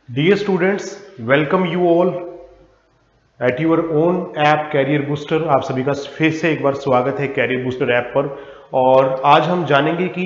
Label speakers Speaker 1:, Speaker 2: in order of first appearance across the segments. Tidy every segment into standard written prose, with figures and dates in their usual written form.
Speaker 1: Dear students, welcome you all at your own app career booster. आप सभी का फिर से एक बार स्वागत है कैरियर बूस्टर ऐप पर। और आज हम जानेंगे कि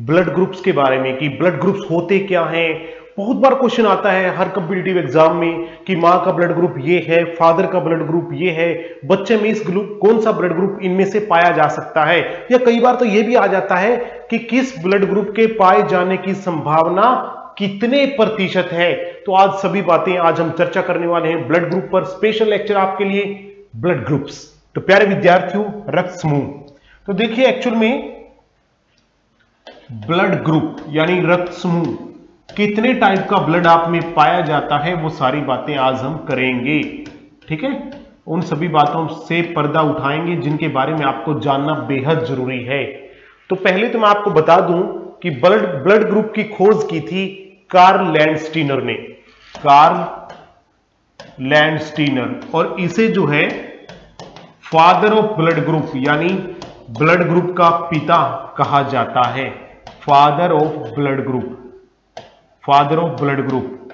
Speaker 1: ब्लड ग्रुप्स के बारे में कि ब्लड ग्रुप्स होते क्या हैं। बहुत बार क्वेश्चन आता है हर कॉम्पिटिटिव एग्जाम में कि माँ का ब्लड ग्रुप ये है, फादर का ब्लड ग्रुप ये है, बच्चे में इस ग्रुप कौन सा ब्लड ग्रुप इनमें से पाया जा सकता है। या कई बार तो ये भी आ जाता है कि किस ब्लड ग्रुप के पाए जाने की संभावना कितने प्रतिशत है। तो आज सभी बातें आज हम चर्चा करने वाले हैं ब्लड ग्रुप पर। स्पेशल लेक्चर आपके लिए ब्लड ग्रुप्स। तो प्यारे विद्यार्थियों, रक्त समूह, तो देखिए एक्चुअल में ब्लड ग्रुप यानी रक्त समूह कितने टाइप का ब्लड आप में पाया जाता है, वो सारी बातें आज हम करेंगे। ठीक है, उन सभी बातों से पर्दा उठाएंगे जिनके बारे में आपको जानना बेहद जरूरी है। तो पहले तो मैं आपको बता दूं कि ब्लड ग्रुप की खोज की थी कार्ल लैंडस्टीनर ने। कार्ल लैंडस्टीनर, और इसे जो है फादर ऑफ ब्लड ग्रुप यानी ब्लड ग्रुप का पिता कहा जाता है। Father of blood group, father of blood group.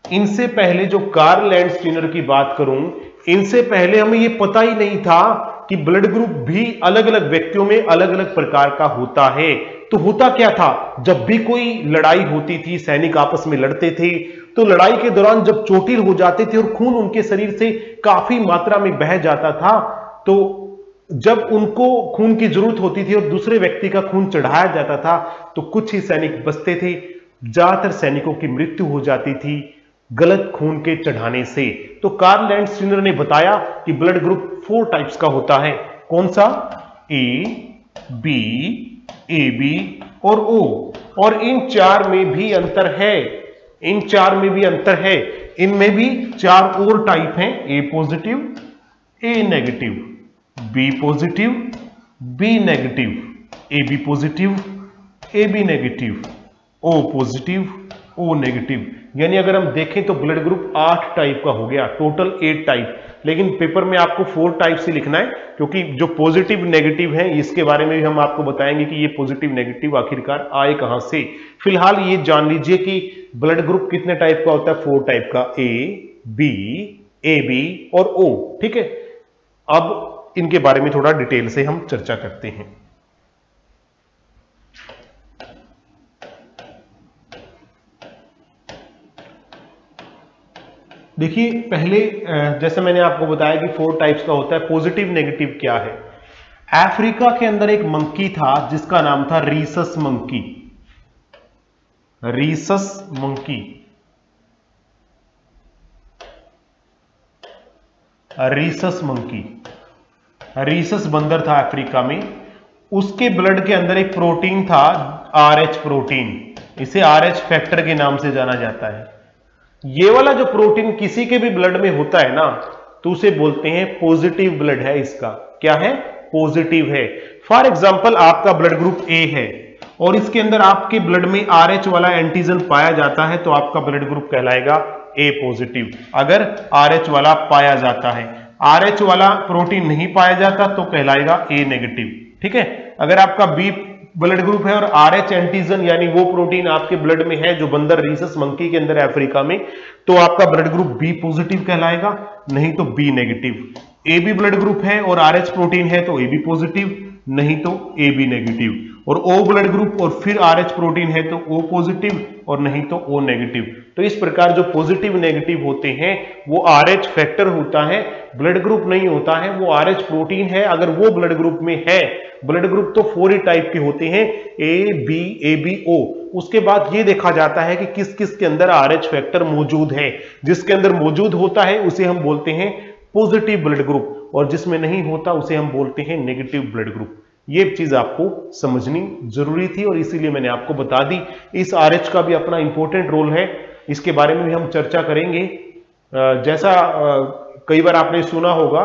Speaker 1: इनसे पहले जो कार्ल लैंडस्टीनर की बात करूं, इनसे पहले हमें यह पता ही नहीं था कि ब्लड ग्रुप भी अलग अलग व्यक्तियों में अलग अलग प्रकार का होता है। तो होता क्या था, जब भी कोई लड़ाई होती थी, सैनिक आपस में लड़ते थे, तो लड़ाई के दौरान जब चोटिल हो जाते थे और खून उनके शरीर से काफी मात्रा में बह जाता था, तो जब उनको खून की जरूरत होती थी और दूसरे व्यक्ति का खून चढ़ाया जाता था, तो कुछ ही सैनिक बचते थे। ज्यादातर सैनिकों की मृत्यु हो जाती थी गलत खून के चढ़ाने से। तो कार्ल लैंडस्टीनर ने बताया कि ब्लड ग्रुप 4 टाइप्स का होता है। कौन सा? ए, बी, ए बी और ओ। और इन चार में भी अंतर है, इन चार में भी अंतर है। इनमें भी 4 और टाइप हैं, A positive, A negative, B positive, B negative, A B positive, A B negative, O positive, O negative. यानी अगर हम देखें तो ब्लड ग्रुप 8 टाइप का हो गया, टोटल 8 टाइप। लेकिन पेपर में आपको 4 टाइप से लिखना है, क्योंकि जो पॉजिटिव नेगेटिव है इसके बारे में भी हम आपको बताएंगे कि ये पॉजिटिव नेगेटिव आखिरकार आए कहां से। फिलहाल ये जान लीजिए कि ब्लड ग्रुप कितने टाइप का होता है, 4 टाइप का, ए बी और ओ। ठीक है, अब इनके बारे में थोड़ा डिटेल से हम चर्चा करते हैं। देखिए पहले जैसे मैंने आपको बताया कि 4 टाइप्स का होता है। पॉजिटिव नेगेटिव क्या है? अफ्रीका के अंदर एक मंकी था जिसका नाम था Rhesus monkey. Rhesus monkey, Rhesus monkey, Rhesus बंदर था अफ्रीका में। उसके ब्लड के अंदर एक प्रोटीन था, RH प्रोटीन। इसे RH फैक्टर के नाम से जाना जाता है। ये वाला जो प्रोटीन किसी के भी ब्लड में होता है ना, तो उसे बोलते हैं पॉजिटिव ब्लड है। इसका क्या है? पॉजिटिव है। फॉर एग्जांपल आपका ब्लड ग्रुप ए है और इसके अंदर आपके ब्लड में RH वाला एंटीजन पाया जाता है, तो आपका ब्लड ग्रुप कहलाएगा ए पॉजिटिव। अगर RH वाला पाया जाता है, RH वाला प्रोटीन नहीं पाया जाता तो कहलाएगा ए नेगेटिव। ठीक है, अगर आपका बी ब्लड ग्रुप है और RH एंटीजन यानी वो प्रोटीन आपके ब्लड में है जो बंदर रीसस मंकी के अंदर है अफ्रीका में, तो आपका ब्लड ग्रुप बी पॉजिटिव कहलाएगा, नहीं तो B negative. A B blood group है और RH प्रोटीन है तो ए बी पॉजिटिव, नहीं तो ए बी नेगेटिव। और ओ ब्लड ग्रुप और फिर RH प्रोटीन है तो ओ पॉजिटिव और नहीं तो ओ नेगेटिव। तो इस प्रकार जो पॉजिटिव नेगेटिव होते हैं वो RH फैक्टर होता है, ब्लड ग्रुप नहीं होता है, वो RH प्रोटीन है। अगर वो ब्लड ग्रुप में है, ब्लड ग्रुप तो 4 ही टाइप के होते हैं, ए बी ओ। उसके बाद ये देखा जाता है कि किस किस के अंदर RH फैक्टर मौजूद है। जिसके अंदर मौजूद होता है उसे हम बोलते हैं पॉजिटिव ब्लड ग्रुप, और जिसमें नहीं होता उसे हम बोलते हैं नेगेटिव ब्लड ग्रुप। ये चीज आपको समझनी जरूरी थी और इसीलिए मैंने आपको बता दी। इस RH का भी अपना इंपॉर्टेंट रोल है, इसके बारे में भी हम चर्चा करेंगे। जैसा कई बार आपने सुना होगा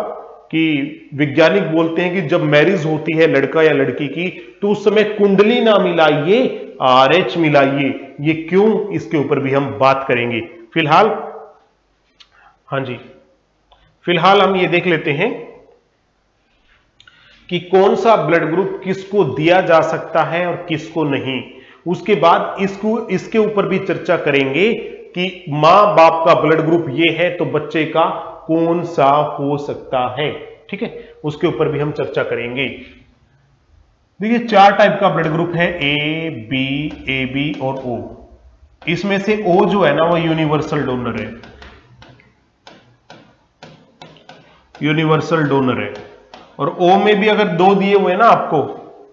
Speaker 1: कि वैज्ञानिक बोलते हैं कि जब मैरिज होती है लड़का या लड़की की, तो उस समय कुंडली ना मिलाइए, RH मिलाइए। ये क्यों, इसके ऊपर भी हम बात करेंगे। फिलहाल हाँ जी, फिलहाल हम ये देख लेते हैं कि कौन सा ब्लड ग्रुप किसको दिया जा सकता है और किसको नहीं। उसके बाद इसके ऊपर भी चर्चा करेंगे कि मां बाप का ब्लड ग्रुप ये है तो बच्चे का कौन सा हो सकता है, ठीक है, उसके ऊपर भी हम चर्चा करेंगे। देखिए 4 टाइप का ब्लड ग्रुप है, ए बी और ओ। इसमें से ओ जो है ना वो यूनिवर्सल डोनर है, यूनिवर्सल डोनर है। और ओ में भी अगर 2 दिए हुए ना आपको,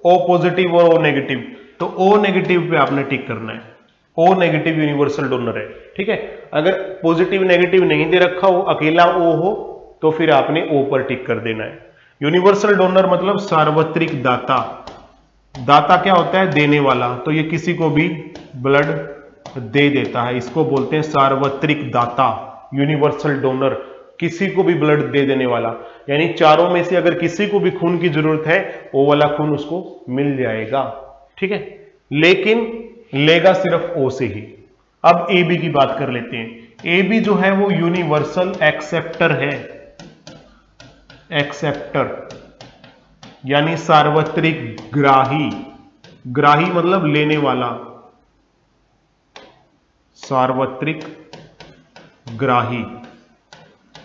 Speaker 1: ओ पॉजिटिव और ओ नेगेटिव, तो ओ नेगेटिव पे आपने टिक करना है। ओ नेगेटिव यूनिवर्सल डोनर है, ठीक है। अगर पॉजिटिव नेगेटिव नहीं दे रखा हो, अकेला ओ हो, तो फिर आपने ओ पर टिक कर देना है। यूनिवर्सल डोनर मतलब सार्वत्रिक दाता। दाता क्या होता है? देने वाला। तो ये किसी को भी ब्लड दे देता है, इसको बोलते हैं सार्वत्रिक दाता, यूनिवर्सल डोनर, किसी को भी ब्लड दे देने वाला। यानी चारों में से अगर किसी को भी खून की जरूरत है, वो वाला खून उसको मिल जाएगा, ठीक है। लेकिन लेगा सिर्फ ओ से ही। अब ए बी की बात कर लेते हैं। ए बी जो है वो यूनिवर्सल एक्सेप्टर है, एक्सेप्टर यानी सार्वत्रिक ग्राही। ग्राही मतलब लेने वाला, सार्वत्रिक ग्राही।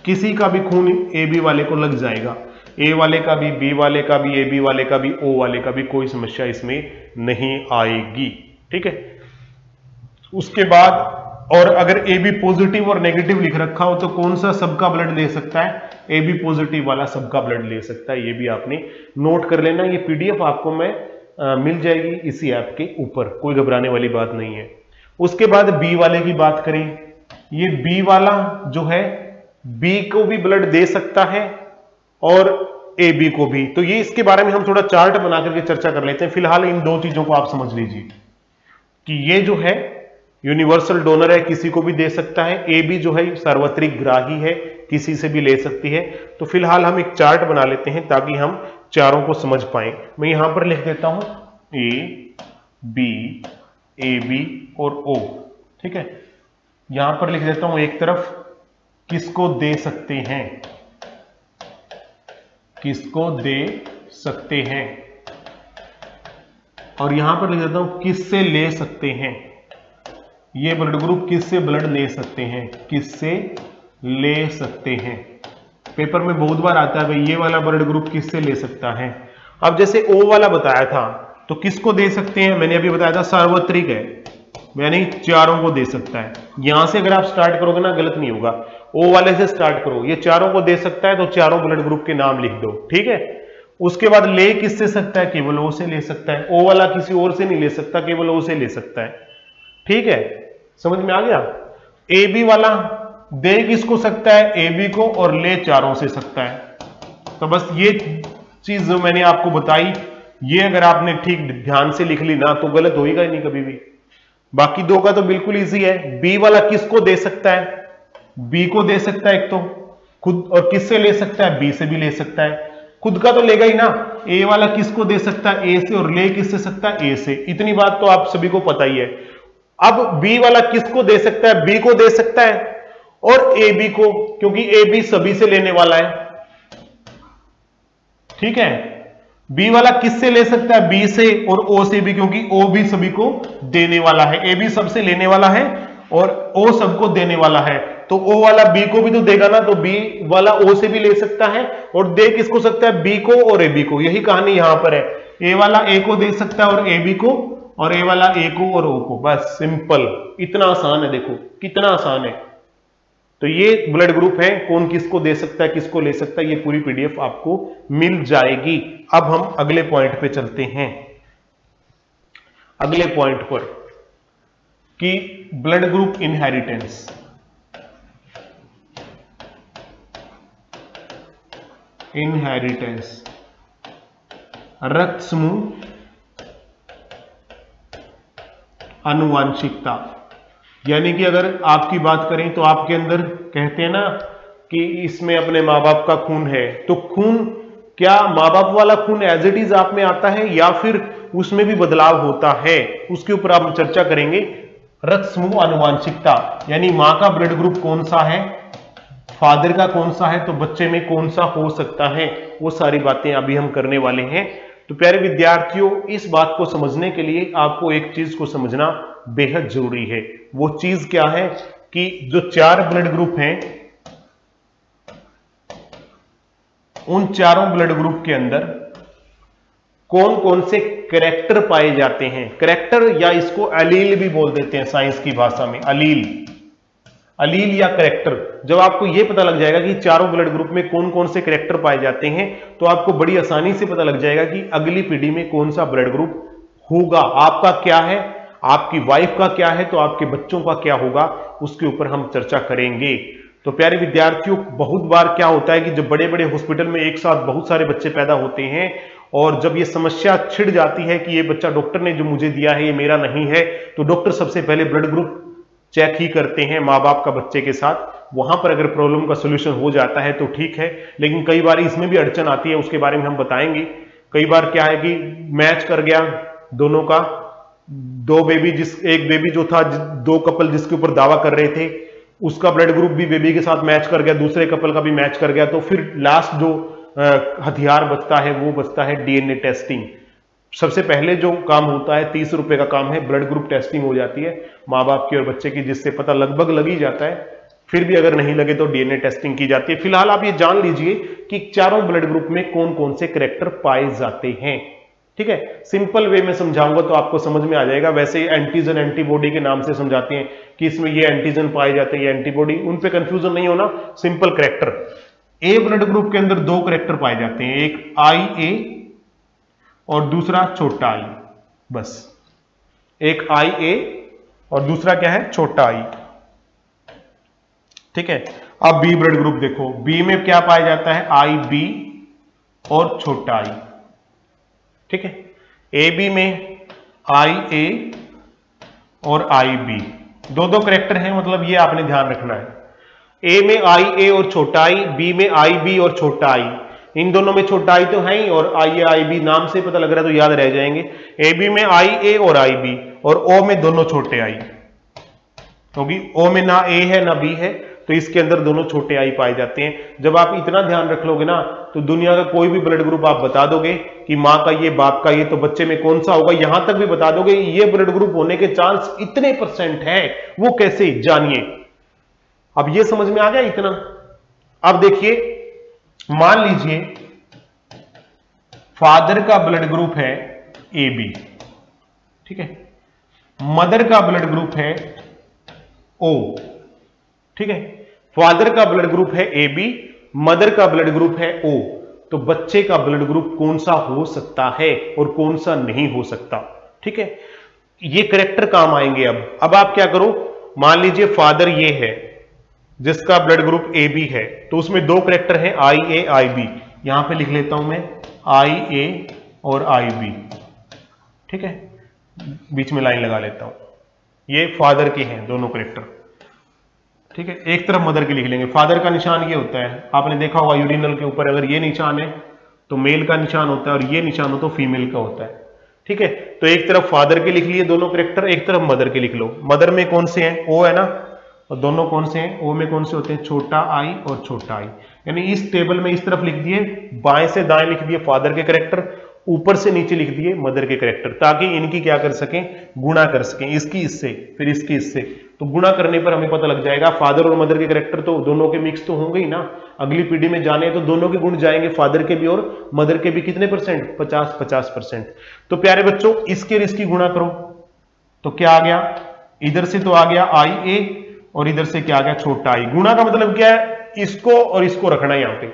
Speaker 1: किसी का भी खून ए बी वाले को लग जाएगा, ए वाले का भी, बी वाले का भी, ए बी वाले का भी, ओ वाले का भी, कोई समस्या इसमें नहीं आएगी, ठीक है। उसके बाद और अगर ए बी पॉजिटिव और नेगेटिव लिख रखा हो तो कौन सा सबका ब्लड ले सकता है? ए बी पॉजिटिव वाला सबका ब्लड ले सकता है। ये भी आपने नोट कर लेना। ये पीडीएफ आपको मैं मिल जाएगी इसी ऐप के ऊपर, कोई घबराने वाली बात नहीं है। उसके बाद बी वाले की बात करें, ये बी वाला जो है, बी को भी ब्लड दे सकता है और ए बी को भी। तो ये इसके बारे में हम थोड़ा चार्ट बना करके चर्चा कर लेते हैं। फिलहाल इन 2 चीजों को आप समझ लीजिए कि ये जो है यूनिवर्सल डोनर है, किसी को भी दे सकता है। ए बी जो है सार्वत्रिक ग्राही है, किसी से भी ले सकती है। तो फिलहाल हम एक चार्ट बना लेते हैं ताकि हम चारों को समझ पाए। मैं यहां पर लिख देता हूं ए बी और ओ, ठीक है। यहां पर लिख देता हूं एक तरफ किसको दे सकते हैं, किसको दे सकते हैं, और यहां पर लिख देता हूं किससे ले सकते हैं। ये ब्लड ग्रुप किससे ब्लड ले सकते हैं, किससे ले सकते हैं। पेपर में बहुत बार आता है भाई ये वाला ब्लड ग्रुप किससे ले सकता है। अब जैसे ओ वाला बताया था तो किसको दे सकते हैं, मैंने अभी बताया था सार्वत्रिक है, यानी चारों को दे सकता है। यहां से अगर आप स्टार्ट करोगे ना गलत नहीं होगा, ओ वाले से स्टार्ट करो, ये चारों को दे सकता है तो चारों ब्लड ग्रुप के नाम लिख दो, ठीक है। उसके बाद ले किससे सकता है, केवल ओ से ले सकता है। ओ वाला किसी और से नहीं ले सकता, केवल ओ से ले सकता है, ठीक है। समझ में आ गया। ए बी वाला दे किसको सकता है, ए बी को, और ले चारों से सकता है। तो बस ये चीज जो मैंने आपको बताई, ये अगर आपने ठीक ध्यान से लिख ली ना तो गलत होएगा ही नहीं कभी भी। बाकी 2 का तो बिल्कुल इजी है। बी वाला किसको दे सकता है, बी को दे सकता है एक तो खुद, और किससे ले सकता है, बी से भी ले सकता है। खुद का तो लेगा ही ना। ए वाला किसको दे सकता है, ए से, और ले किससे सकता है, ए से। इतनी बात तो आप सभी को पता ही है। अब बी वाला किसको दे सकता है, बी को दे सकता है और ए बी को, क्योंकि ए बी सभी से लेने वाला है, ठीक है। बी वाला किससे ले सकता है, बी से और ओ से भी, क्योंकि ओ भी सभी को देने वाला है। ए बी सबसे लेने वाला है और ओ सबको देने वाला है, तो ओ वाला बी को भी तो देगा ना, तो बी वाला ओ से भी ले सकता है और दे किसको सकता है, बी को और ए बी को। यही कहानी यहां पर है, ए वाला ए को दे सकता है और ए बी को, और ए वाला ए को और ओ को। बस सिंपल, इतना आसान है, देखो कितना आसान है। तो ये ब्लड ग्रुप है, कौन किसको दे सकता है, किसको ले सकता है, ये पूरी पीडीएफ आपको मिल जाएगी। अब हम अगले पॉइंट पे चलते हैं, अगले पॉइंट पर कि ब्लड ग्रुप इनहेरिटेंस। इनहेरिटेंस, रक्त समूह आनुवांशिकता। यानी कि अगर आपकी बात करें तो आपके अंदर कहते हैं ना कि इसमें अपने माँ बाप का खून है, तो खून क्या माँ बाप वाला खून एज इट इज आप में आता है या फिर उसमें भी बदलाव होता है, उसके ऊपर आप चर्चा करेंगे। रक्त समूह आनुवांशिकता यानी माँ का ब्लड ग्रुप कौन सा है, फादर का कौन सा है, तो बच्चे में कौन सा हो सकता है, वो सारी बातें अभी हम करने वाले हैं। तो प्यारे विद्यार्थियों, इस बात को समझने के लिए आपको एक चीज को समझना बेहद जरूरी है। वो चीज क्या है कि जो 4 ब्लड ग्रुप हैं, उन चारों ब्लड ग्रुप के अंदर कौन कौन से कैरेक्टर पाए जाते हैं। कैरेक्टर या इसको अलील भी बोल देते हैं साइंस की भाषा में, अलील या कैरेक्टर। जब आपको यह पता लग जाएगा कि चारों ब्लड ग्रुप में कौन कौन से कैरेक्टर पाए जाते हैं, तो आपको बड़ी आसानी से पता लग जाएगा कि अगली पीढ़ी में कौन सा ब्लड ग्रुप होगा। आपका क्या है, आपकी वाइफ का क्या है, तो आपके बच्चों का क्या होगा, उसके ऊपर हम चर्चा करेंगे। तो प्यारे विद्यार्थियों, बहुत बार क्या होता है कि जब बड़े बड़े हॉस्पिटल में एक साथ बहुत सारे बच्चे पैदा होते हैं और जब ये समस्या छिड़ जाती है कि ये बच्चा डॉक्टर ने जो मुझे दिया है ये मेरा नहीं है, तो डॉक्टर सबसे पहले ब्लड ग्रुप चेक ही करते हैं माँ बाप का बच्चे के साथ। वहां पर अगर प्रॉब्लम का सोल्यूशन हो जाता है तो ठीक है, लेकिन कई बार इसमें भी अड़चन आती है, उसके बारे में हम बताएंगे। कई बार क्या है कि मैच कर गया दोनों का, दो बेबी, एक बेबी जो था, 2 कपल जिसके ऊपर दावा कर रहे थे उसका ब्लड ग्रुप भी बेबी के साथ मैच कर गया, दूसरे कपल का भी मैच कर गया, तो फिर लास्ट जो हथियार बचता है वो बचता है डीएनए टेस्टिंग। सबसे पहले जो काम होता है 30 रुपए का काम है, ब्लड ग्रुप टेस्टिंग हो जाती है माँ बाप की और बच्चे की, जिससे पता लगभग लग ही जाता है। फिर भी अगर नहीं लगे तो डीएनए टेस्टिंग की जाती है। फिलहाल आप ये जान लीजिए कि चारों ब्लड ग्रुप में कौन कौन से कैरेक्टर पाए जाते हैं। ठीक है, सिंपल वे में समझाऊंगा तो आपको समझ में आ जाएगा। वैसे एंटीजन एंटीबॉडी के नाम से समझाते हैं कि इसमें ये एंटीजन पाए जाते हैं, ये एंटीबॉडी, उन पे कंफ्यूजन नहीं होना, सिंपल कैरेक्टर। ए ब्लड ग्रुप के अंदर 2 कैरेक्टर पाए जाते हैं, एक IA और दूसरा छोटा आई, बस एक IA और दूसरा क्या है, छोटा आई। ठीक है, अब बी ब्लड ग्रुप देखो, बी में क्या पाया जाता है, IB और छोटा आई। ठीक है, AB में IA और IB, 2 कैरेक्टर हैं, मतलब ये आपने ध्यान रखना है। ए में IA और छोटा आई, बी में IB और छोटा आई। इन दोनों में छोटा आई तो है ही, और IA IB नाम से पता लग रहा है तो याद रह जाएंगे। AB में IA और IB, और O में दोनों छोटे आई, क्योंकि O में ना A है ना B है, तो इसके अंदर दोनों छोटे आई पाए जाते हैं। जब आप इतना ध्यान रख लोगे ना, तो दुनिया का कोई भी ब्लड ग्रुप आप बता दोगे कि माँ का ये, बाप का ये, तो बच्चे में कौन सा होगा, यहां तक भी बता दोगे ये ब्लड ग्रुप होने के चांस इतने % है। वो कैसे, जानिए। अब ये समझ में आ गया इतना। अब देखिए, मान लीजिए फादर का ब्लड ग्रुप है AB, ठीक है, मदर का ब्लड ग्रुप है O। ठीक है, फादर का ब्लड ग्रुप है AB, मदर का ब्लड ग्रुप है O, तो बच्चे का ब्लड ग्रुप कौन सा हो सकता है और कौन सा नहीं हो सकता। ठीक है, ये कैरेक्टर काम आएंगे। अब आप क्या करो, मान लीजिए फादर ये है जिसका ब्लड ग्रुप AB है, तो उसमें 2 कैरेक्टर हैं IA IB। यहां पे लिख लेता हूं मैं IA और IB। ठीक है, बीच में लाइन लगा लेता हूं, ये फादर के हैं दोनों कैरेक्टर। ठीक है, एक तरफ मदर के लिख लेंगे। फादर का निशान ये होता है, आपने देखा होगा यूरिनल के ऊपर अगर ये निशान है तो मेल का निशान होता है, और ये निशान हो तो फीमेल का होता है। ठीक है, तो एक तरफ फादर के लिख लिए दोनों कैरेक्टर, एक तरफ मदर के लिख लो। मदर में कौन से हैं, O है ना, और दोनों कौन से हैं, O में कौन से होते हैं, छोटा आई और छोटा आई। यानी इस टेबल में इस तरफ लिख दिए, बाएं से दाएं लिख दिए फादर के कैरेक्टर, ऊपर से नीचे लिख दिए मदर के कैरेक्टर, ताकि इनकी क्या कर सकें, गुणा कर सकें, इसकी इससे फिर इसकी इससे। तो गुणा करने पर हमें पता लग जाएगा फादर और मदर के कैरेक्टर तो दोनों के मिक्स तो होंगे ही ना। अगली पीढ़ी में जाने तो दोनों के गुण जाएंगे, फादर के भी और मदर के भी। कितने %, 50%। तो प्यारे बच्चों, इसके और इसकी गुणा करो तो क्या आ गया, इधर से तो आ गया IA और इधर से क्या आ गया, छोटा आई। गुणा का मतलब क्या है, इसको और इसको रखना है यहां पे,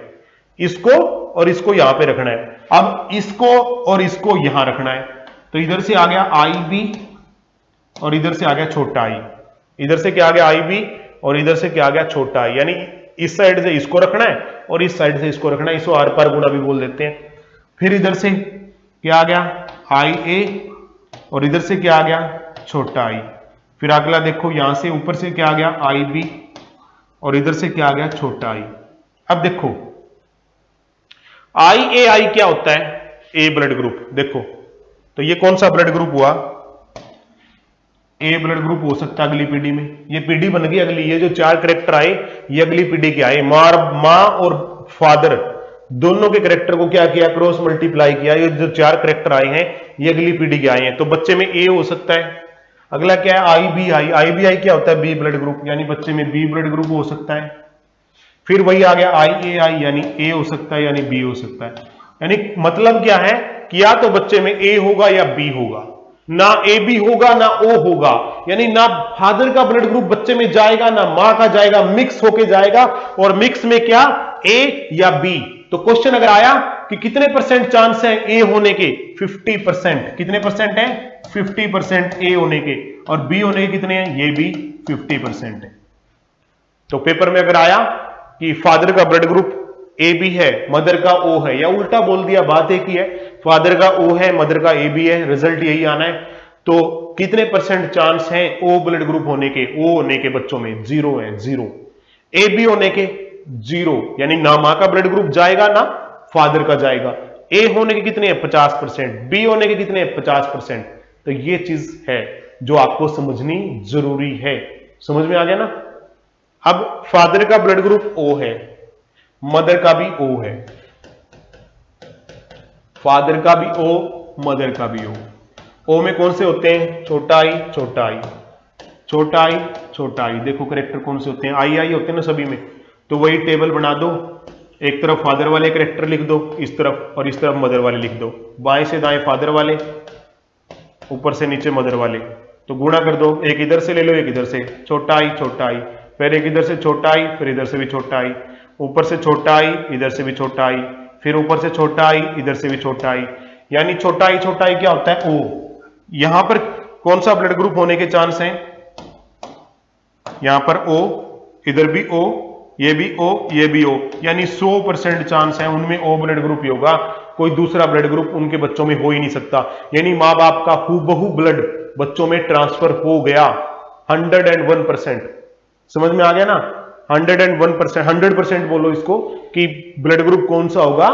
Speaker 1: इसको और इसको यहां पे रखना है। अब इसको और इसको यहां रखना है, तो इधर से आ गया IB और इधर से आ गया छोटा आई। इधर से क्या आ गया IB और इधर से क्या आ गया छोटा आई। यानी इस साइड से इसको रखना है और इस साइड से इसको रखना है, इसको आर पार गुणा भी बोल देते हैं। फिर इधर से क्या आ गया IA और इधर से क्या आ गया छोटा आई। फिर अगला देखो, यहां से ऊपर से क्या आ गया IB और इधर से क्या आ गया छोटा आई। अब देखो IAI क्या होता है, A ब्लड ग्रुप। देखो तो ये कौन सा ब्लड ग्रुप हुआ, A ब्लड ग्रुप हो सकता है अगली पीढ़ी में। ये पीढ़ी बन गई अगली, ये जो 4 कैरेक्टर आए ये अगली पीढ़ी के आए। माँ और फादर दोनों के कैरेक्टर को क्या किया, क्रॉस मल्टीप्लाई किया। ये जो 4 कैरेक्टर आए हैं ये अगली पीढ़ी के आए हैं, तो बच्चे में A हो सकता है। अगला क्या है IBI, IBI क्या होता है? बी ब्लड ग्रुप, यानी बच्चे में बी ब्लड ग्रुप हो सकता है। फिर वही आ गया IAI, यानी ए हो सकता है यानी बी हो सकता है। यानी मतलब क्या है कि या तो बच्चे में ए होगा या बी होगा, ना ए बी होगा ना ओ होगा, यानी ना फादर का ब्लड ग्रुप बच्चे में जाएगा ना मां का जाएगा, मिक्स होके जाएगा। और मिक्स में क्या? ए या बी। तो क्वेश्चन अगर आया कि कितने परसेंट चांस है ए होने के? 50%। कितने परसेंट है? 50% ए होने के, और बी होने के कितने हैं? ये भी 50% है। तो पेपर में अगर आया कि फादर का ब्लड ग्रुप ए बी है, मदर का ओ है, या उल्टा बोल दिया, बात एक ही है, फादर का ओ है, मदर का ए बी है, रिजल्ट यही आना है। तो कितने परसेंट चांस है ओ ब्लड ग्रुप होने के? ओ होने के बच्चों में 0 है, 0। ए बी होने के 0, यानी ना मां का ब्लड ग्रुप जाएगा ना फादर का जाएगा। ए होने के कितने हैं? 50%। बी होने के कितने हैं? 50%। तो ये चीज है जो आपको समझनी जरूरी है। समझ में आ गया ना? अब फादर का ब्लड ग्रुप ओ है, मदर का भी ओ है, फादर का भी ओ, मदर का भी ओ। ओ में कौन से होते हैं? छोटा आई, छोटा आई, छोटा आई, छोटा आई। देखो करेक्टर कौन से होते हैं? आई आई होते हैं ना सभी में। तो वही टेबल बना दो, एक तरफ फादर वाले करेक्टर लिख दो इस तरफ, और इस तरफ मदर वाले लिख दो। बाएं से दाएं फादर वाले, ऊपर से नीचे मदर वाले। तो गुणा कर दो, एक इधर से ले लो, एक इधर से। छोटा आई, छोटा आई, फिर एक इधर से छोटा आई, फिर इधर से भी छोटा आई, ऊपर से छोटा आई, इधर से भी छोटा आई, फिर ऊपर से छोटा आई, इधर से भी छोटा आई। यानी छोटा आई, छोटा आई क्या होता है? ओ। यहां पर कौन सा ब्लड ग्रुप होने के चांस हैं? यहां पर ओ, इधर भी ओ, ये भी ओ, ये भी ओ, यानी 100% चांस है उनमें ओ ब्लड ग्रुप ही होगा। कोई दूसरा ब्लड ग्रुप उनके बच्चों में हो ही नहीं सकता। यानी मां बाप का हूबहू ब्लड बच्चों में ट्रांसफर हो गया 101%। समझ में आ गया ना? 101%, 100% बोलो इसको कि ब्लड ग्रुप कौन सा होगा?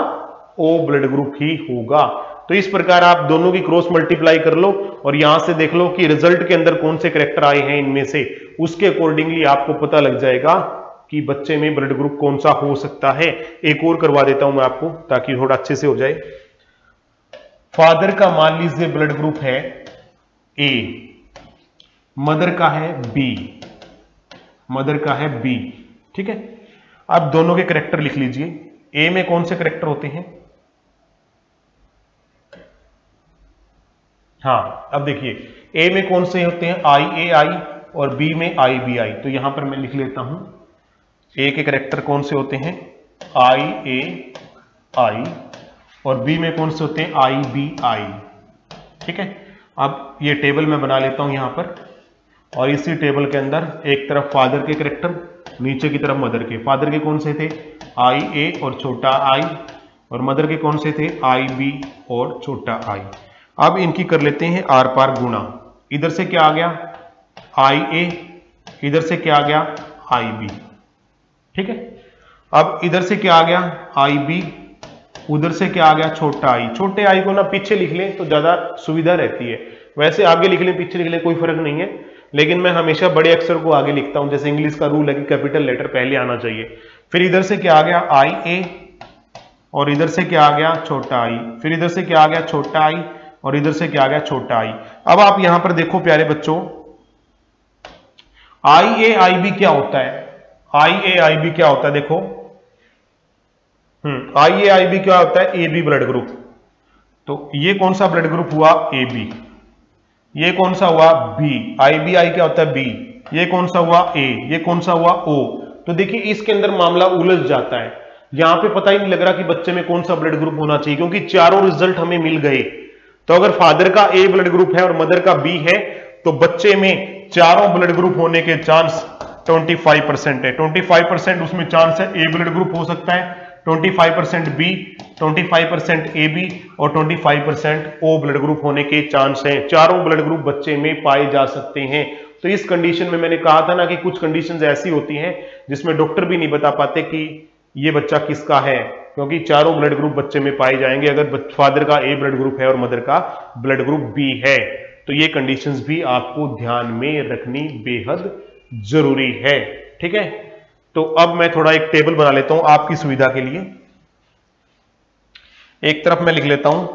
Speaker 1: ओ ब्लड ग्रुप ही होगा। तो इस प्रकार आप दोनों की क्रॉस मल्टीप्लाई कर लो और यहां से देख लो कि रिजल्ट के अंदर कौन से कैरेक्टर आए हैं इनमें से, उसके अकॉर्डिंगली आपको पता लग जाएगा कि बच्चे में ब्लड ग्रुप कौन सा हो सकता है। एक और करवा देता हूं मैं आपको ताकि थोड़ा अच्छे से हो जाए। फादर का मान लीजिए ब्लड ग्रुप है ए, मदर का है बी, मदर का है बी, ठीक है। अब दोनों के कैरेक्टर लिख लीजिए। ए में कौन से कैरेक्टर होते हैं? हाँ, अब देखिए ए में कौन से होते हैं? IAI, और बी में IBI। तो यहां पर मैं लिख लेता हूं, ए के कैरेक्टर कौन से होते हैं? IAI, और बी में कौन से होते हैं? IBI, ठीक है। अब ये टेबल मैं बना लेता हूं यहां पर, और इसी टेबल के अंदर एक तरफ फादर के कैरेक्टर, नीचे की तरफ मदर के। फादर के कौन से थे? IA और छोटा आई, और मदर के कौन से थे? IB और छोटा आई। अब इनकी कर लेते हैं आर पार गुणा। इधर से क्या आ गया? IA, इधर से क्या आ गया? IB, ठीक है। अब इधर से क्या आ गया? IB, उधर से क्या आ गया? छोटा आई। छोटे आई को ना पीछे लिख लें तो ज्यादा सुविधा रहती है, वैसे आगे लिख लें पीछे लिख लें कोई फर्क नहीं है, लेकिन मैं हमेशा बड़े अक्षर को आगे लिखता हूं। जैसे इंग्लिश का रूल है कि कैपिटल लेटर पहले आना चाहिए। फिर इधर से क्या आ गया? IA, और इधर से क्या आ गया? छोटा आई। फिर इधर से क्या आ गया? छोटा आई, और इधर से क्या आ गया? छोटा आई। अब आप यहां पर देखो प्यारे बच्चों, IAIB क्या होता है? IAIB क्या होता है? देखो, IAIB क्या होता है? AB blood group. तो ये कौन सा ब्लड ग्रुप हुआ? AB। ये कौन सा हुआ? B। IBI क्या होता है? B। ये कौन सा हुआ? A। ये कौन सा हुआ? O। तो देखिए इसके अंदर मामला उलझ जाता है, यहां पे पता ही नहीं लग रहा कि बच्चे में कौन सा ब्लड ग्रुप होना चाहिए, क्योंकि चारों रिजल्ट हमें मिल गए। तो अगर फादर का A ब्लड ग्रुप है और मदर का B है, तो बच्चे में चारों ब्लड ग्रुप होने के चांस 25% है। 25% उसमें चांस है A ब्लड ग्रुप हो सकता है, 25% B, 25% AB और 25% O ब्लड ग्रुप होने के चांस हैं। चारों ब्लड ग्रुप बच्चे में पाए जा सकते हैं। तो इस कंडीशन में मैंने कहा था ना कि कुछ कंडीशंस ऐसी होती हैं जिसमें डॉक्टर भी नहीं बता पाते कि ये बच्चा किसका है, क्योंकि चारों ब्लड ग्रुप बच्चे में पाए जाएंगे अगर फादर का A ब्लड ग्रुप है और मदर का ब्लड ग्रुप B है। तो ये कंडीशंस भी आपको ध्यान में रखनी बेहद जरूरी है, ठीक है। तो अब मैं थोड़ा एक टेबल बना लेता हूं आपकी सुविधा के लिए। एक तरफ मैं लिख लेता हूं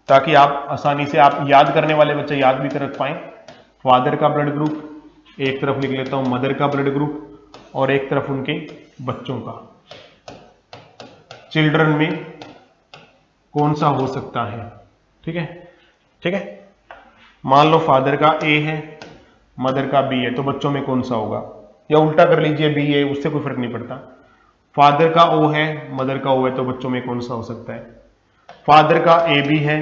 Speaker 1: ताकि आप आसानी से, आप याद करने वाले बच्चे याद भी कर रख पाए। फादर का ब्लड ग्रुप, एक तरफ लिख लेता हूं मदर का ब्लड ग्रुप, और एक तरफ उनके बच्चों का। चिल्ड्रन में कौन सा हो सकता है? ठीक है, ठीक है। मान लो फादर का ए है, मदर का बी है, तो बच्चों में कौन सा होगा? या उल्टा कर लीजिए, बी है, उससे कोई फर्क नहीं पड़ता। फादर का ओ है, मदर का ओ है, तो बच्चों में कौन सा हो सकता है? फादर का ए बी है,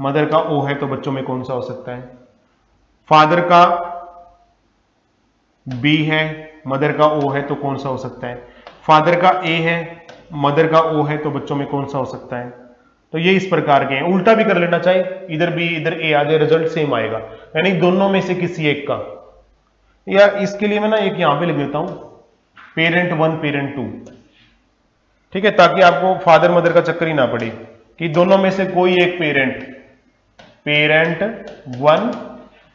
Speaker 1: मदर का ओ है, तो बच्चों में कौन सा हो सकता है? फादर का बी है, मदर का ओ है, तो कौन सा हो सकता है? फादर का ए है, मदर का ओ है, तो बच्चों में कौन सा हो सकता है? तो ये इस प्रकार के हैं। उल्टा भी कर लेना चाहिए, इधर बी इधर ए आ जाए, रिजल्ट सेम आएगा, यानी दोनों में से किसी एक का। या इसके लिए मैं ना एक यहां पे लिख देता हूं, पेरेंट 1 पेरेंट 2, ठीक है, ताकि आपको फादर मदर का चक्कर ही ना पड़े कि दोनों में से कोई एक पेरेंट 1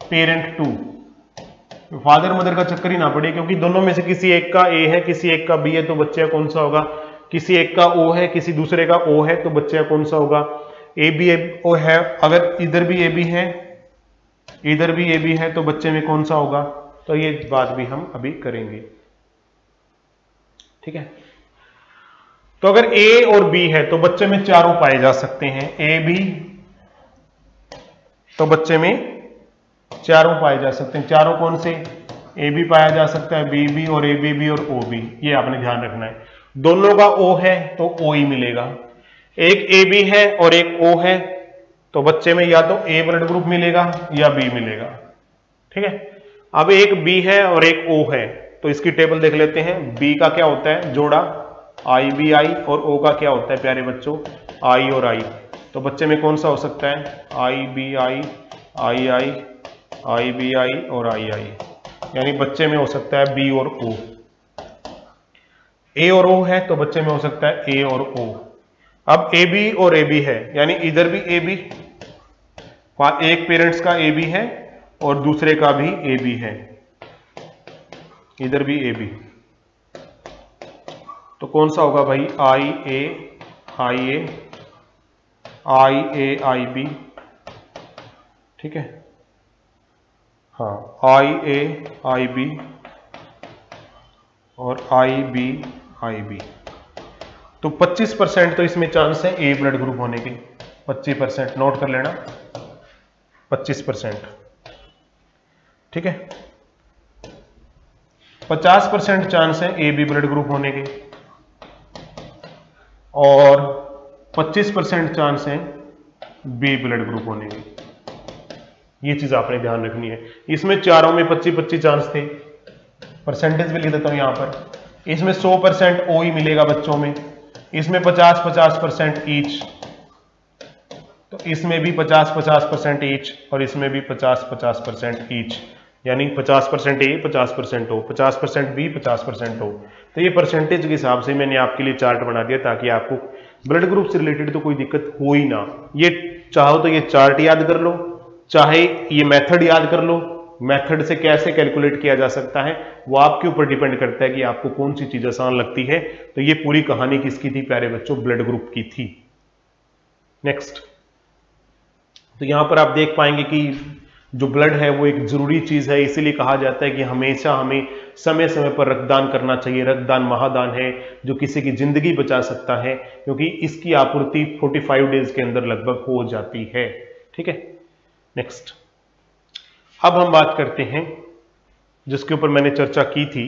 Speaker 1: पेरेंट 2, फादर मदर का चक्कर ही ना पड़े, क्योंकि दोनों में से किसी एक का ए है, किसी एक का बी है, तो बच्चे का कौन सा होगा? किसी एक का ओ है, किसी दूसरे का ओ है, तो बच्चे का कौन सा होगा? ए बी ओ है। अगर इधर भी ए बी है, इधर भी ए बी है, तो बच्चे में कौन सा होगा? तो ये बात भी हम अभी करेंगे, ठीक है। तो अगर ए और बी है तो बच्चे में चारों पाए जा सकते हैं, ए बी, तो बच्चे में चारों पाए जा सकते हैं। चारों कौन से? ए बी पाया जा सकता है, बी बी और ए बी बी और ओ बी, ये आपने ध्यान रखना है। दोनों का ओ है तो ओ ही मिलेगा। एक ए बी है और एक ओ है, तो बच्चे में या तो ए ब्लड ग्रुप मिलेगा या बी मिलेगा, ठीक है। अब एक बी है और एक ओ है, तो इसकी टेबल देख लेते हैं। बी का क्या होता है? जोड़ा आई बी आई, और ओ का क्या होता है प्यारे बच्चों? आई और आई। तो बच्चे में कौन सा हो सकता है? आई B I, I I, I B I और आई आई, यानी बच्चे में हो सकता है बी और ओ। ए और ओ है तो बच्चे में हो सकता है ए और ओ। अब ए बी और ए बी है, यानी इधर भी ए बी, एक पेरेंट्स का ए बी है और दूसरे का भी ए बी है, इधर भी ए बी, तो कौन सा होगा भाई? आई ए आई ए, आई ए आई बी, ठीक है, हाँ, आई ए आई बी और आई बी आई बी। तो 25% तो इसमें चांस है ए ब्लड ग्रुप होने के, 25%, नोट कर लेना, 25%, ठीक है। 50% चांस है ए बी ब्लड ग्रुप होने के, और 25% चांस है बी ब्लड ग्रुप होने के। ये चीज आपने ध्यान रखनी है। इसमें चारों में 25-25 चांस थे, परसेंटेज भी लिख देता हूं यहां पर। इसमें 100% ओ ही मिलेगा बच्चों में, इसमें 50-50% ईच, तो इसमें भी 50-50% ईच, और इसमें भी 50-50% ईच, यानी 50% ए 50% ओ, 50% बी 50% ओ। तो ये परसेंटेज के हिसाब से मैंने आपके लिए चार्ट बना दिया, ताकि आपको ब्लड ग्रुप से रिलेटेड तो कोई दिक्कत हो ही ना। ये चाहो तो ये चार्ट याद कर लो, चाहे ये मेथड याद कर लो। मेथड से कैसे कैलकुलेट किया जा सकता है वो आपके ऊपर डिपेंड करता है कि आपको कौन सी चीज आसान लगती है। तो ये पूरी कहानी किसकी थी प्यारे बच्चों? ब्लड ग्रुप की थी। नेक्स्ट, तो यहां पर आप देख पाएंगे कि जो ब्लड है वो एक जरूरी चीज है, इसीलिए कहा जाता है कि हमेशा हमें समय समय पर रक्तदान करना चाहिए। रक्तदान महादान है जो किसी की जिंदगी बचा सकता है, क्योंकि इसकी आपूर्ति 45 डेज के अंदर लगभग हो जाती है, ठीक है। नेक्स्ट, अब हम बात करते हैं जिसके ऊपर मैंने चर्चा की थी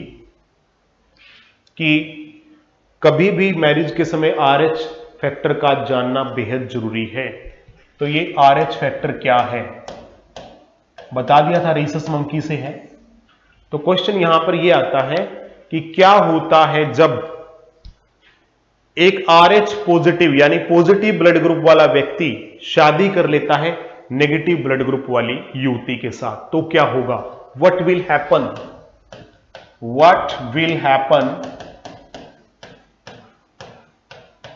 Speaker 1: कि कभी भी मैरिज के समय RH फैक्टर का जानना बेहद जरूरी है। तो ये RH फैक्टर क्या है बता दिया था, रीसस मंकी से है। तो क्वेश्चन यहां पर यह आता है कि क्या होता है जब एक RH पॉजिटिव यानी पॉजिटिव ब्लड ग्रुप वाला व्यक्ति शादी कर लेता है नेगेटिव ब्लड ग्रुप वाली युवती के साथ, तो क्या होगा? What will happen? What will happen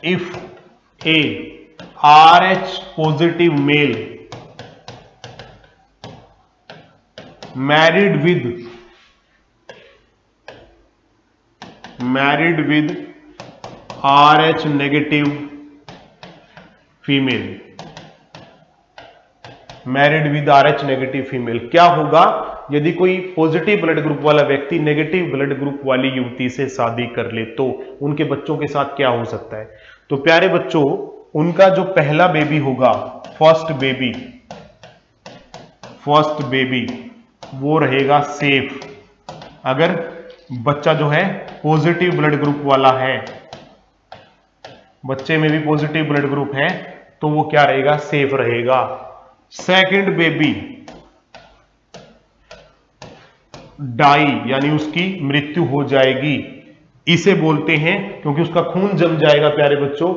Speaker 1: if a RH positive male married with RH negative female, married with RH negative female? क्या होगा यदि कोई पॉजिटिव ब्लड ग्रुप वाला व्यक्ति नेगेटिव ब्लड ग्रुप वाली युवती से शादी कर ले तो उनके बच्चों के साथ क्या हो सकता है? तो प्यारे बच्चों, उनका जो पहला बेबी होगा, फर्स्ट बेबी वो रहेगा सेफ। अगर बच्चा जो है पॉजिटिव ब्लड ग्रुप वाला है, बच्चे में भी पॉजिटिव ब्लड ग्रुप है, तो वो क्या रहेगा? सेफ रहेगा। सेकंड बेबी डाई, यानी उसकी मृत्यु हो जाएगी, इसे बोलते हैं, क्योंकि उसका खून जम जाएगा प्यारे बच्चों।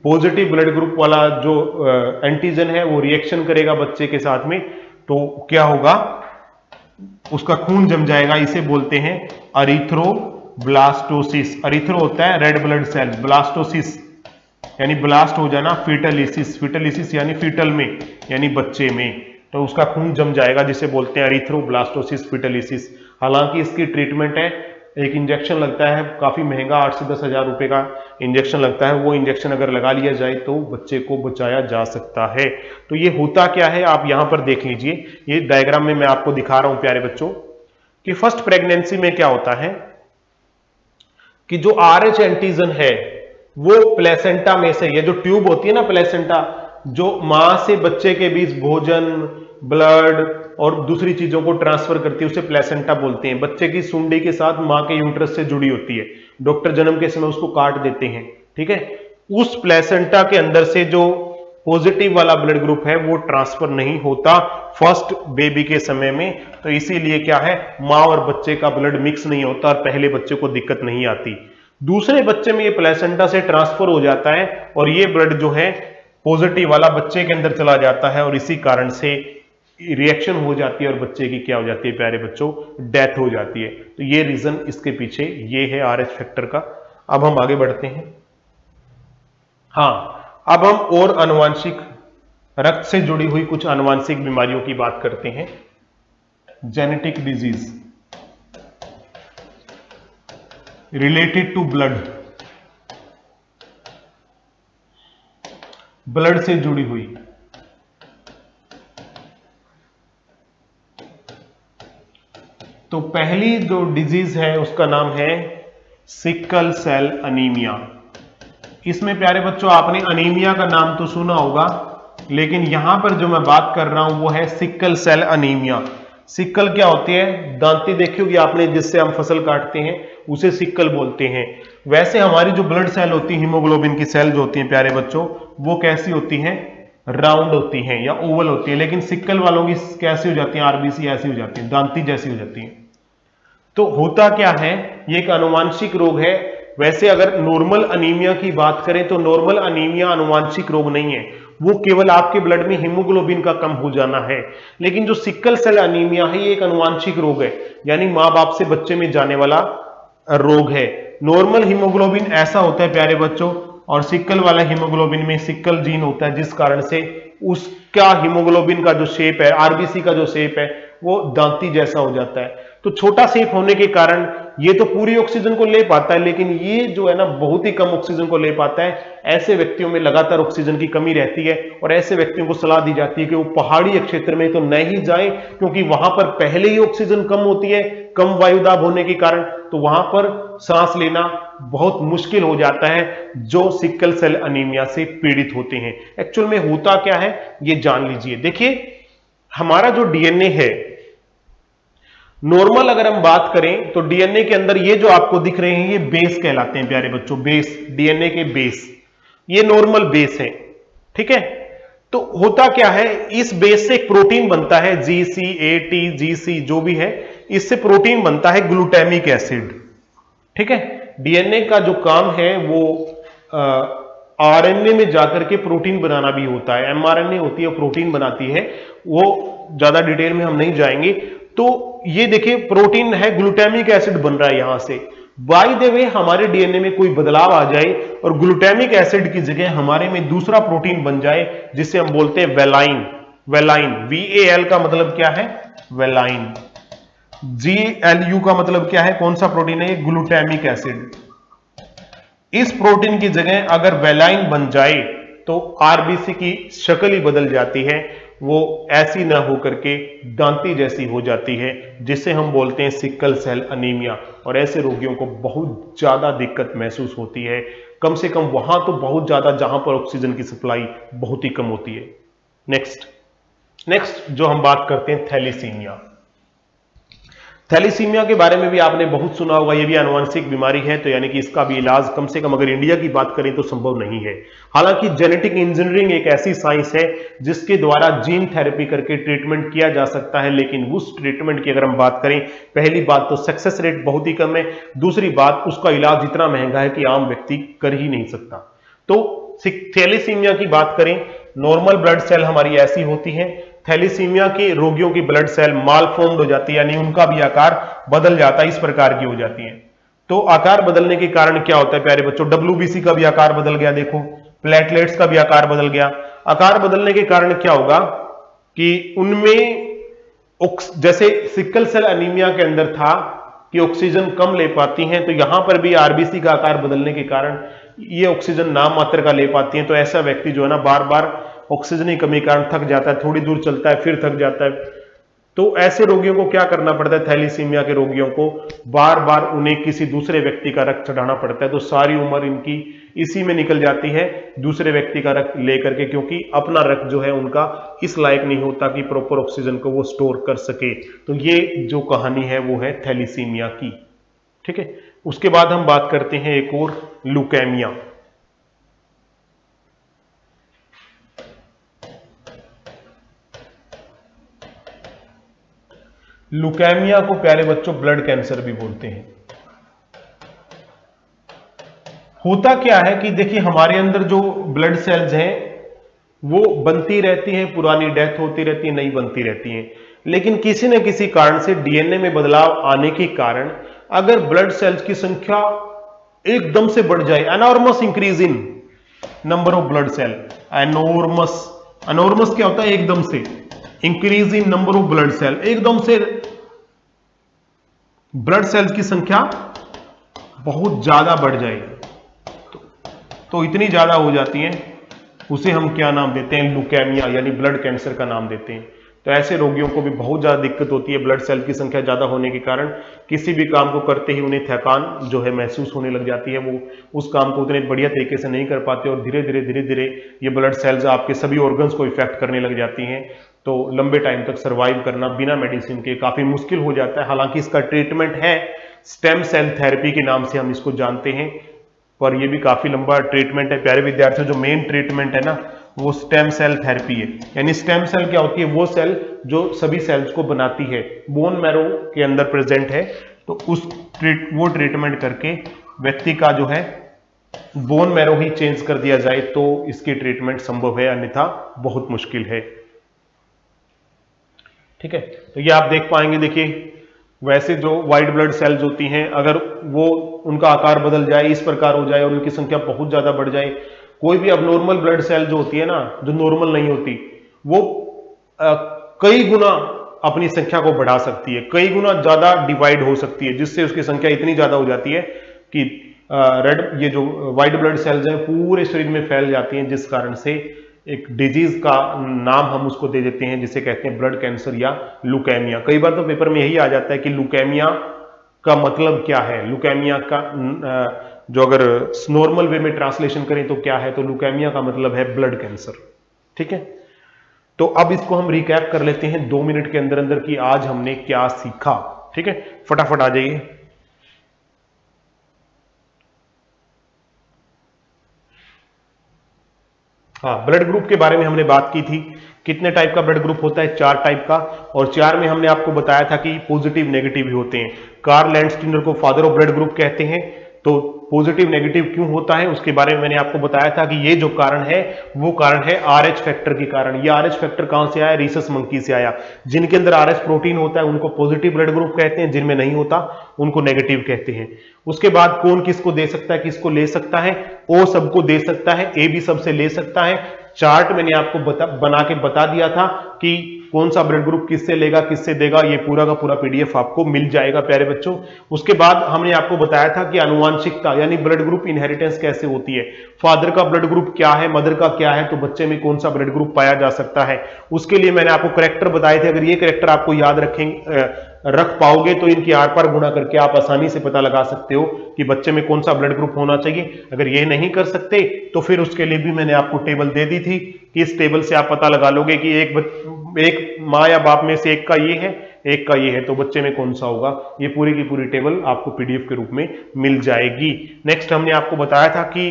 Speaker 1: पॉजिटिव ब्लड ग्रुप वाला जो एंटीजन है वो रिएक्शन करेगा बच्चे के साथ में, तो क्या होगा? उसका खून जम जाएगा, इसे बोलते हैं अरिथ्रोब्लास्टोसिस। अरिथ्रो होता है रेड ब्लड सेल, ब्लास्टोसिस यानी ब्लास्ट हो जाना, फीटलिसिस यानी फीटल में यानी बच्चे में, तो उसका खून जम जाएगा, जिसे बोलते हैं अरिथ्रोब्लास्टोसिस फीटलिसिस। हालांकि इसकी ट्रीटमेंट है, एक इंजेक्शन लगता है, काफी महंगा, 8 से 10 हजार रुपए का इंजेक्शन लगता है। वो इंजेक्शन अगर लगा लिया जाए तो बच्चे को बचाया जा सकता है। तो ये होता क्या है, आप यहां पर देख लीजिए, ये डायग्राम में मैं आपको दिखा रहा हूं प्यारे बच्चों, कि फर्स्ट प्रेगनेंसी में क्या होता है कि जो RH एंटीजन है वो प्लेसेंटा में से, ये जो ट्यूब होती है ना प्लेसेंटा, जो मां से बच्चे के बीच भोजन, ब्लड और दूसरी चीजों को ट्रांसफर करती है, उसे प्लेसेंटा बोलते हैं। बच्चे की सुंडी के साथ मां के यूट्रस से जुड़ी होती है, डॉक्टर जन्म के समय उसको काट देते हैं, ठीक है। उस प्लेसेंटा के अंदर से जो पॉजिटिव वाला ब्लड ग्रुप है वो ट्रांसफर नहीं होता फर्स्ट बेबी के समय में, तो इसीलिए क्या है, मां और बच्चे का ब्लड मिक्स नहीं होता और पहले बच्चे को दिक्कत नहीं आती। दूसरे बच्चे में ये प्लेसेंटा से ट्रांसफर हो जाता है और ये ब्लड जो है पॉजिटिव वाला बच्चे के अंदर चला जाता है और इसी कारण से रिएक्शन हो जाती है और बच्चे की क्या हो जाती है प्यारे बच्चों, डेथ हो जाती है। तो ये रीजन इसके पीछे ये है RH फैक्टर का। अब हम आगे बढ़ते हैं। हाँ, अब हम और आनुवांशिक रक्त से जुड़ी हुई कुछ आनुवांशिक बीमारियों की बात करते हैं। Genetic disease related to blood से जुड़ी हुई। तो पहली जो डिजीज है उसका नाम है सिकल सेल अनीमिया। इसमें प्यारे बच्चों आपने अनीमिया का नाम तो सुना होगा, लेकिन यहां पर जो मैं बात कर रहा हूं वो है सिकल सेल अनीमिया। सिकल क्या होती है? दांती देखी होगी आपने, जिससे हम फसल काटते हैं, उसे सिकल बोलते हैं। वैसे हमारी जो ब्लड सेल होती है, हीमोग्लोबिन की सेल जो होती है प्यारे बच्चों, वो कैसी होती हैं? राउंड होती हैं या ओवल होती है, लेकिन सिकल वालों की कैसी हो जाती है? RBC ऐसी हो जाती है, दांती जैसी हो जाती है। तो होता क्या है, ये एक आनुवांशिक रोग है। वैसे अगर नॉर्मल अनीमिया की बात करें तो नॉर्मल अनीमिया आनुवांशिक रोग नहीं है, वो केवल आपके ब्लड में हीमोग्लोबिन का कम हो जाना है। लेकिन जो सिकल सेल अनीमिया है ये एक आनुवांशिक रोग है, यानी मां बाप से बच्चे में जाने वाला रोग है। नॉर्मल हीमोग्लोबिन ऐसा होता है प्यारे बच्चों, और सिकल वाला हीमोग्लोबिन में सिकल जीन होता है, जिस कारण से उसका हीमोग्लोबिन का जो शेप है, RBC का जो शेप है, वो दांती जैसा हो जाता है। तो छोटा शेप होने के कारण ये तो पूरी ऑक्सीजन को ले पाता है, लेकिन ये जो है ना बहुत ही कम ऑक्सीजन को ले पाता है। ऐसे व्यक्तियों में लगातार ऑक्सीजन की कमी रहती है और ऐसे व्यक्तियों को सलाह दी जाती है कि वो पहाड़ी क्षेत्र में तो नहीं जाएं, क्योंकि वहां पर पहले ही ऑक्सीजन कम होती है, कम वायुदाब होने के कारण, तो वहां पर सांस लेना बहुत मुश्किल हो जाता है जो सिकल सेल अनीमिया से पीड़ित होते हैं। एक्चुअल में होता क्या है ये जान लीजिए। देखिए, हमारा जो डीएनए है, नॉर्मल अगर हम बात करें तो डीएनए के अंदर ये जो आपको दिख रहे हैं ये बेस कहलाते हैं प्यारे बच्चों, बेस, डीएनए के बेस, ये नॉर्मल बेस है, ठीक है। तो होता क्या है, इस बेस से एक प्रोटीन बनता है, GCATGC जो भी है, इससे प्रोटीन बनता है ग्लूटामिक एसिड, ठीक है। डीएनए का जो काम है वो आरएनए में जाकर के प्रोटीन बनाना भी होता है। mRNA होती है प्रोटीन बनाती है, वो ज्यादा डिटेल में हम नहीं जाएंगे। तो ये देखिए प्रोटीन है, ग्लूटामिक एसिड बन रहा है यहां से। बाय द वे हमारे डीएनए में कोई बदलाव आ जाए और ग्लूटामिक एसिड की जगह हमारे में दूसरा प्रोटीन बन जाए, जिसे हम बोलते हैं वेलाइन। वेलाइन, VAL का मतलब क्या है? वेलाइन। GLU का मतलब क्या है? कौन सा प्रोटीन है? Glutamic acid. इस प्रोटीन की जगह अगर वेलाइन बन जाए तो RBC की शक्ल ही बदल जाती है वो ऐसी ना हो करके दांती जैसी हो जाती है, जिसे हम बोलते हैं सिकल सेल अनीमिया। और ऐसे रोगियों को बहुत ज्यादा दिक्कत महसूस होती है, कम से कम वहां तो बहुत ज्यादा जहां पर ऑक्सीजन की सप्लाई बहुत ही कम होती है। नेक्स्ट जो हम बात करते हैं थैलीसीमिया। थैलीसीमिया के बारे में भी आपने बहुत सुना होगा, ये भी आनुवंशिक बीमारी है, तो यानी कि इसका भी इलाज कम से कम अगर इंडिया की बात करें तो संभव नहीं है। हालांकि जेनेटिक इंजीनियरिंग एक ऐसी साइंस है जिसके द्वारा जीन थेरेपी करके ट्रीटमेंट किया जा सकता है, लेकिन उस ट्रीटमेंट की अगर हम बात करें, पहली बात तो सक्सेस रेट बहुत ही कम है, दूसरी बात उसका इलाज इतना महंगा है कि आम व्यक्ति कर ही नहीं सकता। तो थैलीसीमिया की बात करें, नॉर्मल ब्लड सेल हमारी ऐसी होती है, थैलीसीमिया के रोगियों की ब्लड सेल मालफॉर्म्ड हो जाती है, यानी उनका भी आकार बदल जाता है, इस प्रकार की हो जाती है। तो आकार बदलने के कारण क्या होता है प्यारे बच्चों, WBC का भी आकार बदल गया, देखो प्लेटलेट्स का भी आकार बदल गया। आकार बदलने के कारण क्या होगा कि उनमें जैसे सिकल सेल अनीमिया के अंदर था कि ऑक्सीजन कम ले पाती हैं, तो यहां पर भी आरबीसी का आकार बदलने के कारण ये ऑक्सीजन नाम मात्र का ले पाती हैं। तो ऐसा व्यक्ति जो है ना बार बार ऑक्सीजन की कमी के कारण थक जाता है, थोड़ी दूर चलता है फिर थक जाता है। तो ऐसे रोगियों को क्या करना पड़ता है, थैलीसीमिया के रोगियों को बार बार उन्हें किसी दूसरे व्यक्ति का रक्त चढ़ाना पड़ता है। तो सारी उम्र इनकी इसी में निकल जाती है, दूसरे व्यक्ति का रक्त लेकर के, क्योंकि अपना रक्त जो है उनका इस लायक नहीं होता कि प्रॉपर ऑक्सीजन को वो स्टोर कर सके। तो ये जो कहानी है वो है थैलीसीमिया की। ठीक है, उसके बाद हम बात करते हैं एक और, ल्यूकेमिया। ल्यूकेमिया को प्यारे बच्चों ब्लड कैंसर भी बोलते हैं। होता क्या है कि देखिए हमारे अंदर जो ब्लड सेल्स हैं वो बनती रहती हैं, पुरानी डेथ होती रहती है, नई बनती रहती हैं, लेकिन किसी न किसी कारण से डीएनए में बदलाव आने के कारण अगर ब्लड सेल्स की संख्या एकदम से बढ़ जाए, enormous increase in number of blood cell, enormous क्या होता है, एकदम से, increase in number of blood cell, एकदम से ब्लड सेल्स की संख्या बहुत ज्यादा बढ़ जाए, तो इतनी ज्यादा हो जाती है, उसे हम क्या नाम देते हैं, ल्यूकेमिया, यानी ब्लड कैंसर का नाम देते हैं। तो ऐसे रोगियों को भी बहुत ज्यादा दिक्कत होती है, ब्लड सेल की संख्या ज्यादा होने के कारण किसी भी काम को करते ही उन्हें थकान जो है महसूस होने लग जाती है, वो उस काम को उतने बढ़िया तरीके से नहीं कर पाते और धीरे धीरे ये ब्लड सेल्स आपके सभी ऑर्गन्स को इफेक्ट करने लग जाती हैं। तो लंबे टाइम तक सर्वाइव करना बिना मेडिसिन के काफी मुश्किल हो जाता है। हालांकि इसका ट्रीटमेंट है, स्टेम सेल थेरेपी के नाम से हम इसको जानते हैं, पर यह भी काफी लंबा ट्रीटमेंट है प्यारे विद्यार्थियों। जो मेन ट्रीटमेंट है ना वो स्टेम सेल थेरेपी है। यानी स्टेम सेल क्या होती है, वो सेल जो सभी सेल्स को बनाती है, बोन मैरो के अंदर प्रेजेंट है, तो वो ट्रीटमेंट करके व्यक्ति का जो है बोन मैरो ही चेंज कर दिया जाए तो इसकी ट्रीटमेंट संभव है, अन्यथा बहुत मुश्किल है। ठीक है, तो ये आप देख पाएंगे, देखिए वैसे जो व्हाइट ब्लड सेल्स होती हैं, अगर वो उनका आकार बदल जाए, इस प्रकार हो जाए और उनकी संख्या बहुत ज्यादा बढ़ जाए, कोई भी अबनॉर्मल ब्लड सेल जो होती है ना, जो नॉर्मल नहीं होती, वो कई गुना अपनी संख्या को बढ़ा सकती है, कई गुना ज्यादा डिवाइड हो सकती है, जिससे उसकी संख्या इतनी ज्यादा हो जाती है कि ये जो व्हाइट ब्लड सेल्स हैं पूरे शरीर में फैल जाती हैं, जिस कारण से एक डिजीज का नाम हम उसको दे देते हैं, जिसे कहते हैं ब्लड कैंसर या ल्यूकेमिया। कई बार तो पेपर में यही आ जाता है कि ल्यूकेमिया का मतलब क्या है, ल्यूकेमिया का जो अगर नॉर्मल वे में ट्रांसलेशन करें तो क्या है, तो ल्यूकेमिया का मतलब है ब्लड कैंसर। ठीक है, तो अब इसको हम रिकैप कर लेते हैं 2 मिनट के अंदर अंदर कि आज हमने क्या सीखा। ठीक है, फटाफट आ जाइए। हाँ, ब्लड ग्रुप के बारे में हमने बात की थी, कितने टाइप का ब्लड ग्रुप होता है, 4 टाइप का, और 4 में हमने आपको बताया था कि पॉजिटिव नेगेटिव भी होते हैं। कार्ल लैंडस्टीनर को फादर ऑफ ब्लड ग्रुप कहते हैं। तो पॉजिटिव नेगेटिव क्यों होता है उसके बारे में मैंने आपको बताया था कि ये जो कारण है वो कारण है RH फैक्टर के कारण। ये RH फैक्टर कहां से आया, रीसस मंकी से आया। जिनके अंदर RH प्रोटीन होता है उनको पॉजिटिव ब्लड ग्रुप कहते हैं, जिनमें नहीं होता उनको नेगेटिव कहते हैं। उसके बाद कौन किसको दे सकता है, किसको ले सकता है, O सबको दे सकता है, AB सबसे ले सकता है, चार्ट मैंने आपको बना के बता दिया था कि कौन सा ब्लड ग्रुप किससे लेगा किससे देगा, ये पूरा का पूरा पीडीएफ आपको मिल जाएगा प्यारे बच्चों। उसके बाद हमने आपको बताया था कि आनुवांशिकता यानी ब्लड ग्रुप इनहेरिटेंस कैसे होती है, फादर का ब्लड ग्रुप क्या है, मदर का क्या है, तो बच्चे में कौन सा ब्लड ग्रुप पाया जा सकता है। उसके लिए मैंने आपको करेक्टर बताए थे, अगर ये करेक्टर आपको याद रख पाओगे तो इनकी आर पार गुणा करके आप आसानी से पता लगा सकते हो कि बच्चे में कौन सा ब्लड ग्रुप होना चाहिए। अगर ये नहीं कर सकते तो फिर उसके लिए भी मैंने आपको टेबल दे दी थी कि इस टेबल से आप पता लगा लोगे कि एक माँ या बाप में से एक का ये है एक का ये है, तो बच्चे में कौन सा होगा। ये पूरी की पूरी टेबल आपको पीडीएफ के रूप में मिल जाएगी। नेक्स्ट हमने आपको बताया था कि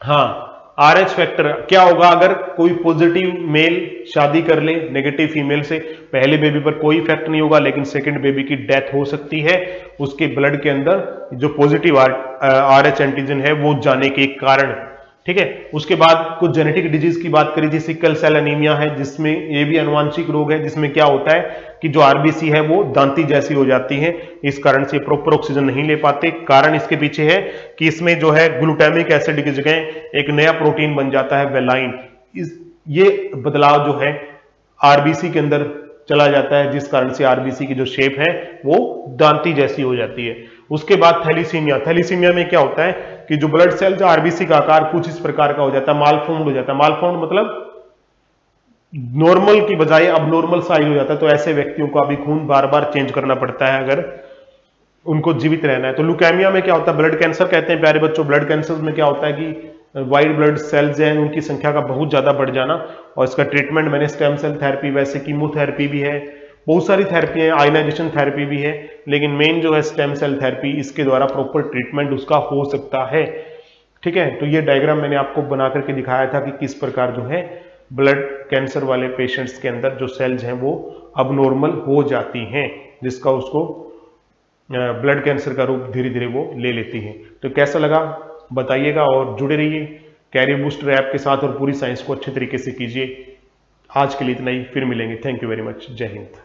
Speaker 1: हाँ RH फैक्टर क्या होगा अगर कोई पॉजिटिव मेल शादी कर ले नेगेटिव फीमेल से, पहले बेबी पर कोई इफेक्ट नहीं होगा लेकिन सेकंड बेबी की डेथ हो सकती है उसके ब्लड के अंदर जो पॉजिटिव RH एंटीजन है वो जाने के कारण, ठीक है। उसके बाद कुछ जेनेटिक डिजीज की बात करी थी, सिकल सेल एनीमिया है जिसमें ये भी आनुवांशिक रोग है, जिसमें क्या होता है कि जो आरबीसी है वो दांती जैसी हो जाती है, इस कारण से प्रॉपर ऑक्सीजन नहीं ले पाते। कारण इसके पीछे है कि इसमें जो है ग्लूटामिक एसिड की जगह एक नया प्रोटीन बन जाता है वेलाइन, ये बदलाव जो है आरबीसी के अंदर चला जाता है जिस कारण से आरबीसी की जो शेप है वो दांती जैसी हो जाती है। उसके बाद थैलीसीमिया, थैलीसीमिया में क्या होता है कि जो ब्लड सेल जो आरबीसी का आकार कुछ इस प्रकार का हो जाता है, मालफॉर्म्ड हो जाता है। मालफॉर्म्ड मतलब नॉर्मल की बजाय अब नॉर्मल साइज हो जाता है, तो ऐसे व्यक्तियों को अभी खून बार बार चेंज करना पड़ता है अगर उनको जीवित रहना है। तो ल्यूकेमिया में क्या होता है, ब्लड कैंसर कहते हैं प्यारे बच्चों। ब्लड कैंसर में क्या होता है कि व्हाइट ब्लड सेल्स हैं उनकी संख्या का बहुत ज्यादा बढ़ जाना, और इसका ट्रीटमेंट मैंने स्टेम सेल थेरेपी, वैसे कीमोथेरेपी भी है, बहुत सारी थेरेपी है, आयनाइजेशन थेरेपी भी है, लेकिन मेन जो है स्टेम सेल थेरेपी, इसके द्वारा प्रॉपर ट्रीटमेंट उसका हो सकता है, ठीक है। तो ये डायग्राम मैंने आपको बना करके दिखाया था कि किस प्रकार जो है ब्लड कैंसर वाले पेशेंट्स के अंदर जो सेल्स हैं वो अबनॉर्मल हो जाती हैं, जिसका उसको ब्लड कैंसर का रूप धीरे धीरे वो ले लेती है। तो कैसा लगा बताइएगा और जुड़े रहिए कैरियर बूस्टर ऐप के साथ और पूरी साइंस को अच्छे तरीके से कीजिए। आज के लिए इतना ही, फिर मिलेंगे। Thank you very much. जय हिंद।